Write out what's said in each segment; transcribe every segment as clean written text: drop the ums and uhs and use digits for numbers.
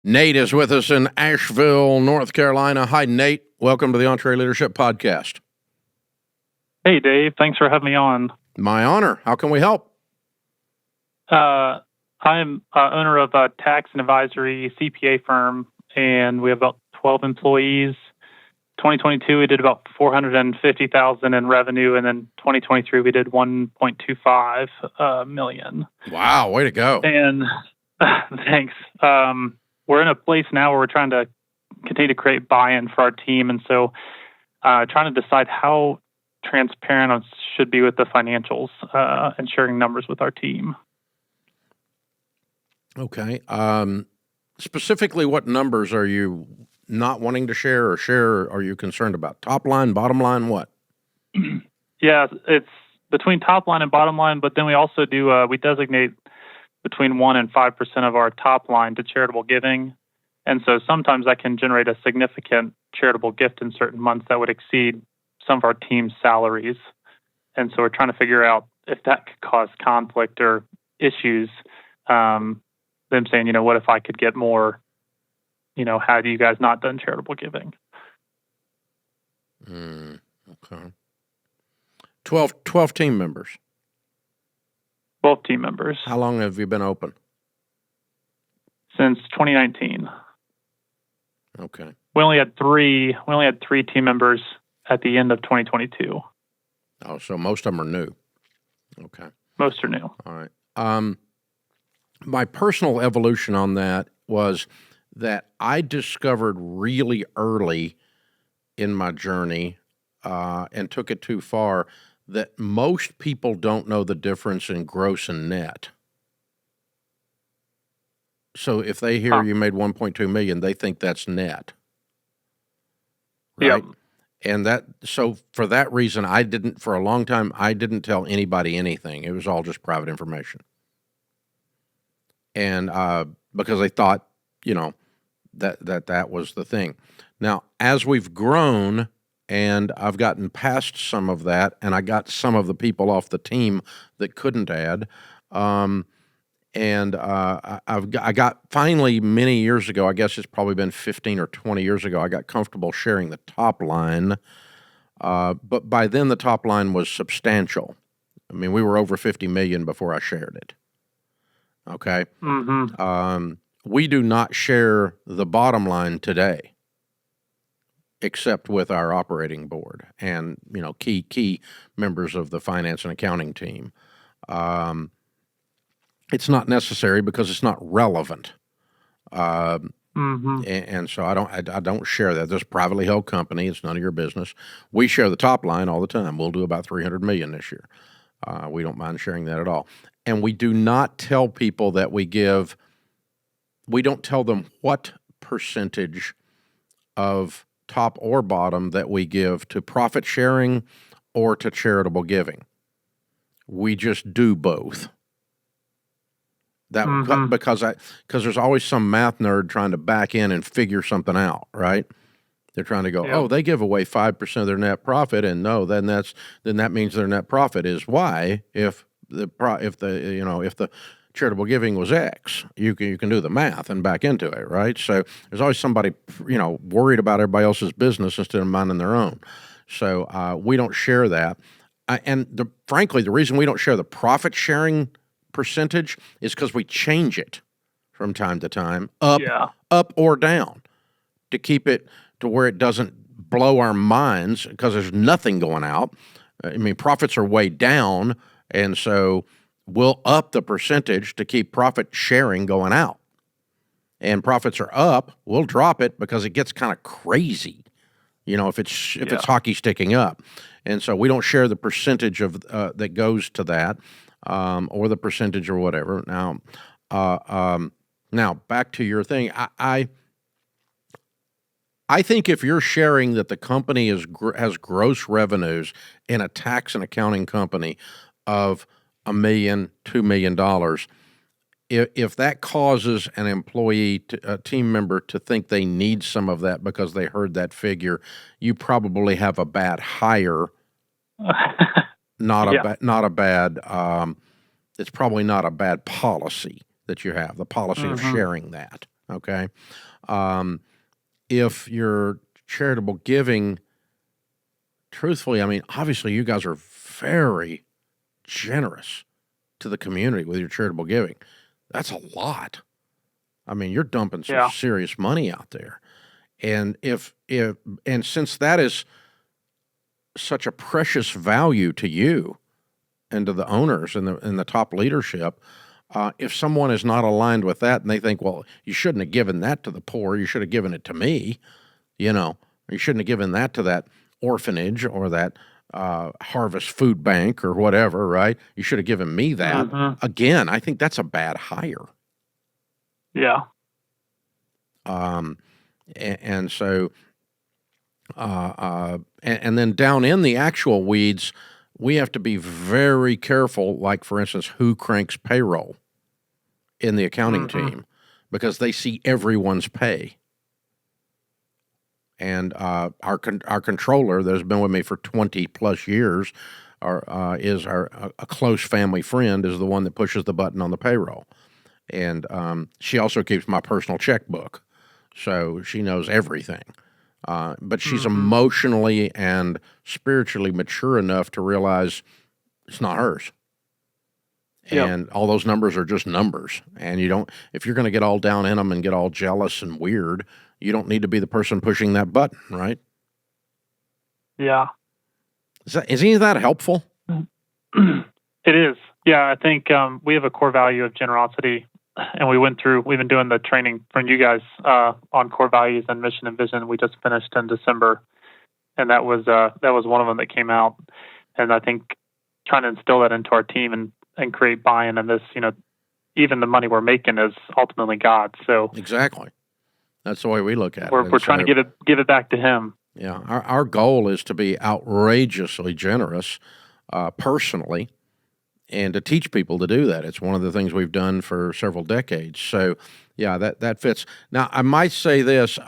Nate is with us in Asheville, North Carolina. Hi, Nate. Welcome to the EntreLeadership podcast. Hey, Dave. Thanks for having me on. My honor. How can we help? I'm owner of a tax and advisory CPA firm, and we have about 12 employees. 2022, we did about $450,000 in revenue, and then 2023, we did $1.25 million. Wow, way to go. And thanks. We're in a place now where we're trying to continue to create buy-in for our team, and so trying to decide how transparent I should be with the financials and sharing numbers with our team. Okay. Specifically, what numbers are you not wanting to share, or are you concerned about? Top line, bottom line, what? Yeah, it's between top line and bottom line, but then we also do, we designate between 1% and 5% of our top line to charitable giving. And so sometimes that can generate a significant charitable gift in certain months that would exceed some of our team's salaries. And so we're trying to figure out if that could cause conflict or issues. Them saying, what if I could get more? How do you guys not done charitable giving? Okay. 12 team members. 12 team members. How long have you been open? Since 2019. Okay. We only had three team members at the end of 2022. Oh, so most of them are new. Okay. Most are new. All right. My personal evolution on that was that I discovered really early in my journey and took it too far that most people don't know the difference in gross and net. So if they hear you made $1.2 million, they think that's net. Right? Yep. And so for that reason, for a long time, I didn't tell anybody anything. It was all just private information. And because they thought, that was the thing. Now, as we've grown and I've gotten past some of that, and I got some of the people off the team that couldn't add, I got finally many years ago, I guess it's probably been 15 or 20 years ago, I got comfortable sharing the top line. But by then the top line was substantial. I mean, we were over 50 million before I shared it. Okay. Mm-hmm. We do not share the bottom line today, except with our operating board and, key members of the finance and accounting team. It's not necessary because it's not relevant. And so I don't share that. This is a privately held company. It's none of your business. We share the top line all the time. We'll do about 300 million this year. We don't mind sharing that at all. And we do not tell people that we don't tell them what percentage of top or bottom that we give to profit sharing or to charitable giving. We just do both. Because there's always some math nerd trying to back in and figure something out, right? They're trying to go, they give away 5% of their net profit, and no, then that means their net profit is Y. If the charitable giving was X, you can do the math and back into it, right? So there's always somebody worried about everybody else's business instead of minding their own. So we don't share that, frankly, the reason we don't share the profit sharing percentage is because we change it from time to time, up or down, to keep it to where it doesn't blow our minds because there's nothing going out. I mean, profits are way down, and so we'll up the percentage to keep profit sharing going out. And profits are up, we'll drop it because it gets kind of crazy, if it's hockey sticking up. And so we don't share the percentage of that goes to that. Or the percentage or whatever. Now back to your thing. I think if you're sharing that the company has gross revenues in a tax and accounting company of $1 million, $2 million, if that causes an employee, a team member, to think they need some of that because they heard that figure, you probably have a bad hire. It's probably not a bad policy that you have, the policy of sharing that. Okay. If you're charitable giving, truthfully, I mean, obviously you guys are very generous to the community with your charitable giving. That's a lot. I mean, you're dumping some serious money out there. And and since that is such a precious value to you and to the owners and the top leadership, if someone is not aligned with that and they think, well, you shouldn't have given that to the poor, you should have given it to me, or you shouldn't have given that to that orphanage or that Harvest Food Bank or whatever, right? You should have given me that. Mm-hmm. Again, I think that's a bad hire. Yeah. And so, and then down in the actual weeds, we have to be very careful, like, for instance, who cranks payroll in the accounting team, because they see everyone's pay. And our controller that has been with me for 20 plus years is a close family friend, is the one that pushes the button on the payroll. And she also keeps my personal checkbook, so she knows everything. But she's emotionally and spiritually mature enough to realize it's not hers. And all those numbers are just numbers. And if you're going to get all down in them and get all jealous and weird, you don't need to be the person pushing that button, right? Yeah. Is any of that helpful? It is. Yeah, I think we have a core value of generosity, and we've been doing the training from you guys on core values and mission and vision. We just finished in December, and that was one of them that came out. And I think trying to instill that into our team and create buy-in in this, even the money we're making is ultimately God. So exactly, that's the way we look at it. We're trying to give it back to Him. Yeah, our goal is to be outrageously generous personally, and to teach people to do that. It's one of the things we've done for several decades. So, yeah, that fits. Now, I might say this.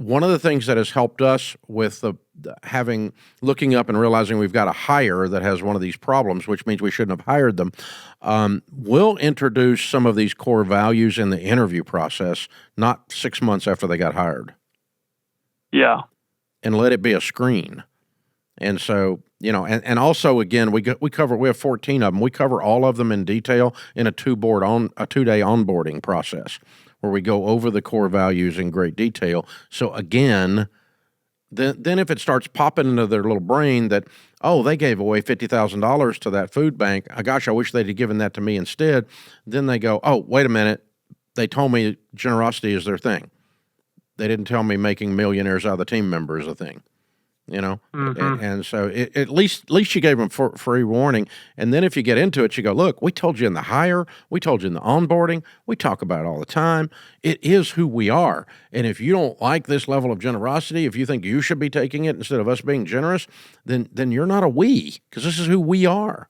One of the things that has helped us with looking up and realizing we've got a hire that has one of these problems, which means we shouldn't have hired them, we'll introduce some of these core values in the interview process, not 6 months after they got hired. Yeah. And let it be a screen. And so, and also, again, we have 14 of them. We cover all of them in detail in a 2-day onboarding process where we go over the core values in great detail. So again, then if it starts popping into their little brain that, oh, they gave away $50,000 to that food bank, gosh, I wish they'd have given that to me instead. Then they go, oh, wait a minute, they told me generosity is their thing. They didn't tell me making millionaires out of the team member is a thing. And so at least you gave them free warning. And then if you get into it, you go, look, we told you in the hire, we told you in the onboarding, we talk about it all the time. It is who we are. And if you don't like this level of generosity, if you think you should be taking it instead of us being generous, then you're not a we, because this is who we are.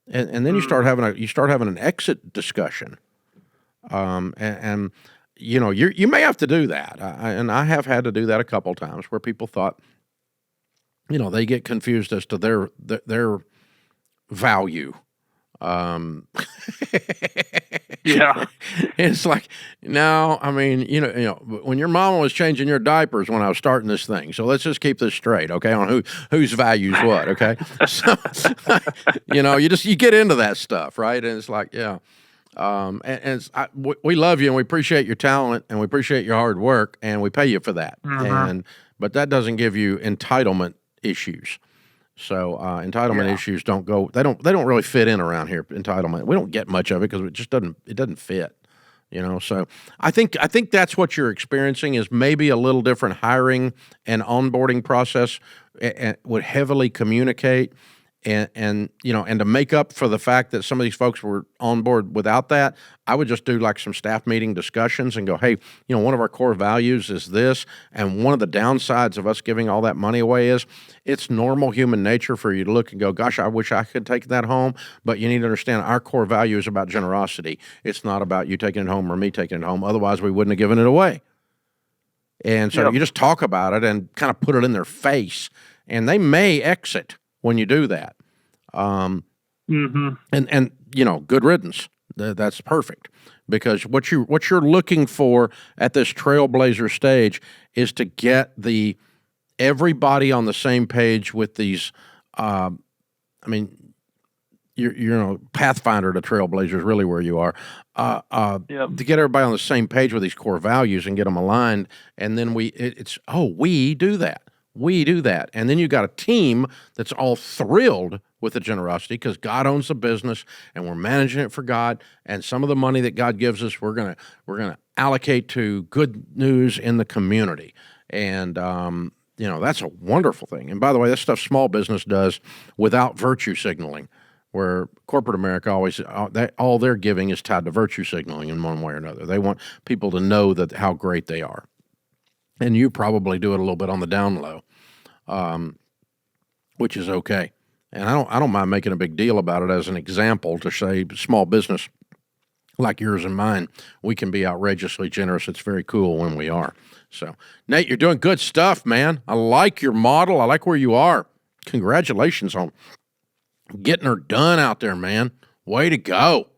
And then you start having an exit discussion. You may have to do that. And I have had to do that a couple times where people thought, they get confused as to their value. Yeah. It's like, no, I mean, when your mama was changing your diapers when I was starting this thing. So let's just keep this straight, okay, on whose values what, okay? So, you get into that stuff, right? And it's like, yeah. We love you and we appreciate your talent and we appreciate your hard work and we pay you for that. But that doesn't give you entitlement issues. So entitlement issues don't really fit in around here. Entitlement, we don't get much of it because it just doesn't fit. So I think that's what you're experiencing is maybe a little different hiring and onboarding process and would heavily communicate. And to make up for the fact that some of these folks were on board without that, I would just do like some staff meeting discussions and go, hey, one of our core values is this, and one of the downsides of us giving all that money away is it's normal human nature for you to look and go, gosh, I wish I could take that home, but you need to understand our core value is about generosity. It's not about you taking it home or me taking it home. Otherwise, we wouldn't have given it away. And so you just talk about it and kind of put it in their face, and they may exit when you do that. And good riddance. That's perfect, because what you're looking for at this Trailblazer stage is to get everybody on the same page with these. I mean, you're Pathfinder to Trailblazer is really where you are. Yep. To get everybody on the same page with these core values and get them aligned, and then we do that. We do that. And then you got a team that's all thrilled with the generosity because God owns the business and we're managing it for God. And some of the money that God gives us, we're gonna allocate to good news in the community. And that's a wonderful thing. And by the way, this stuff small business does without virtue signaling, where corporate America always all their giving is tied to virtue signaling in one way or another. They want people to know that how great they are. And you probably do it a little bit on the down low, which is okay. And I don't mind making a big deal about it as an example to say small business like yours and mine, we can be outrageously generous. It's very cool when we are. So, Nate, you're doing good stuff, man. I like your model. I like where you are. Congratulations on getting her done out there, man. Way to go.